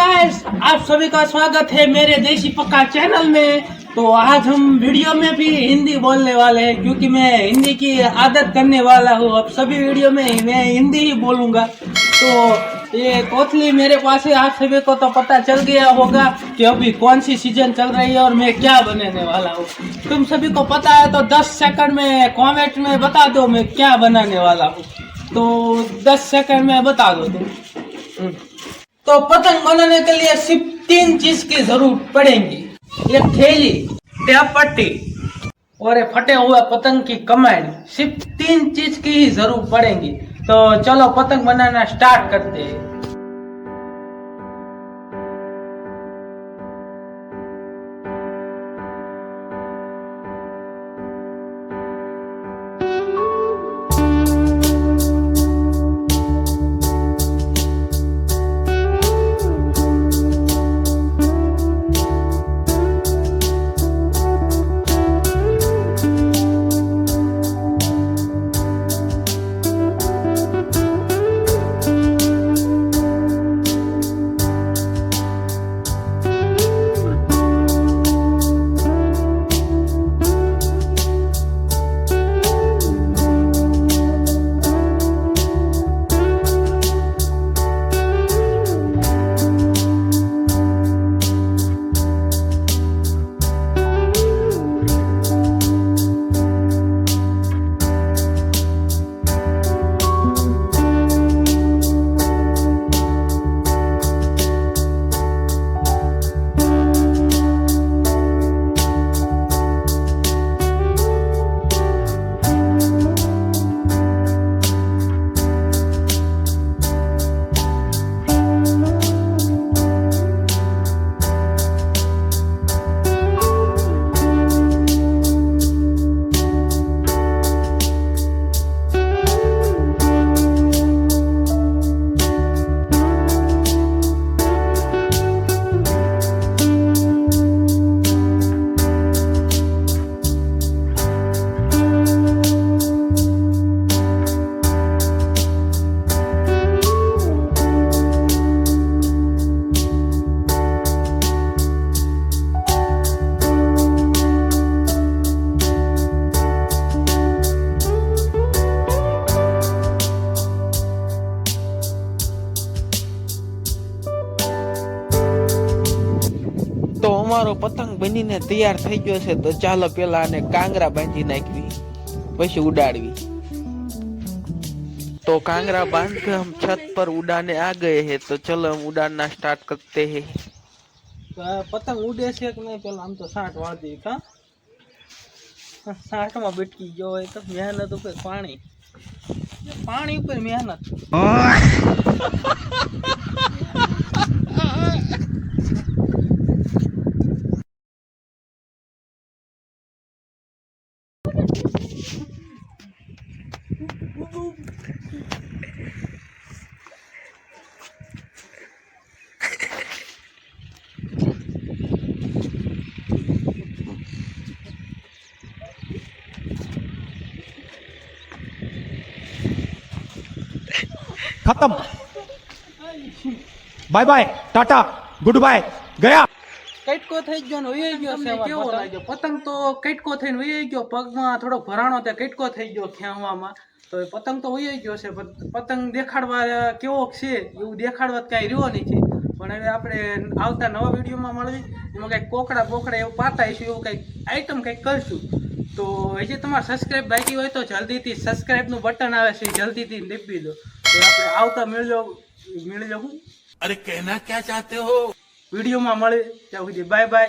Guys, आप सभी का स्वागत है मेरे देसी पक्का चैनल में। तो आज हम वीडियो में भी हिंदी बोलने वाले हैं क्योंकि मैं हिंदी की आदत करने वाला हूँ। अब सभी वीडियो में मैं हिंदी ही बोलूँगा। तो ये कोथली मेरे पास है। आप सभी को तो पता चल गया होगा कि अभी कौन सी सीजन चल रही है और मैं क्या बनाने वाला हूँ। तुम सभी को पता है तो 10 सेकंड में कमेंट में बता दो मैं क्या बनाने वाला हूँ। तो 10 सेकंड में बता दो तुम। तो पतंग बनाने के लिए सिर्फ 3 चीज की जरूरत पड़ेगी। एक थैली, टेप पट्टी और एक फटे हुए पतंग की कमांड। सिर्फ 3 चीज की ही जरूरत पड़ेगी। तो चलो पतंग बनाना स्टार्ट करते हैं। તો અમારો પતંગ બનીને તૈયાર થઈ ગયો છે। તો ચાલો પેલા આને કાંગરા બાંધી નાખવી પછી ઉડાડવી। तो कांगरा बांध के हम छत पर उड़ाने आ गए हैं। तो चलो हम उड़ाना स्टार्ट करते हैं। पतंग उड़े से कि नहीं पहला हम तो 60 वार दी का 60 में बिटकी जो है तो मेहनत ऊपर पानी पानी ऊपर मेहनत। खत्म, bye bye, tata, goodbye, गया। કટકો થઈ ગયો ને વહી ગયો છે। કેવો લાગ્યો પતંગ? તો કટકો થઈને વહી ગયો, પગમાં થોડો ભરાણો તે કટકો થઈ ગયો ખેંચવામાં। તો એ પતંગ તો વહી ગયો છે। પતંગ દેખાડવા કેવો છે એવું દેખાડવા કાંઈ રહ્યો નથી। પણ હવે આપણે આવતા નવા વિડીયોમાં મળવી, એમાં કંઈક કોકડા બોકડા એવું પાતાઈશું, એવું કંઈક આઈટમ કંઈક કરશું। તો હજી તમારે સબસ્ક્રાઈબ બાકી હોય તો જલ્દીથી સબસ્ક્રાઈબનું બટન આવે છે, જલ્દીથી ટીપી દો। તો આપણે આવતા મળજો હું। अरे कहना क्या चाहते हो? વિડીયોમાં મળે ત્યાં સુધી બાય બાય।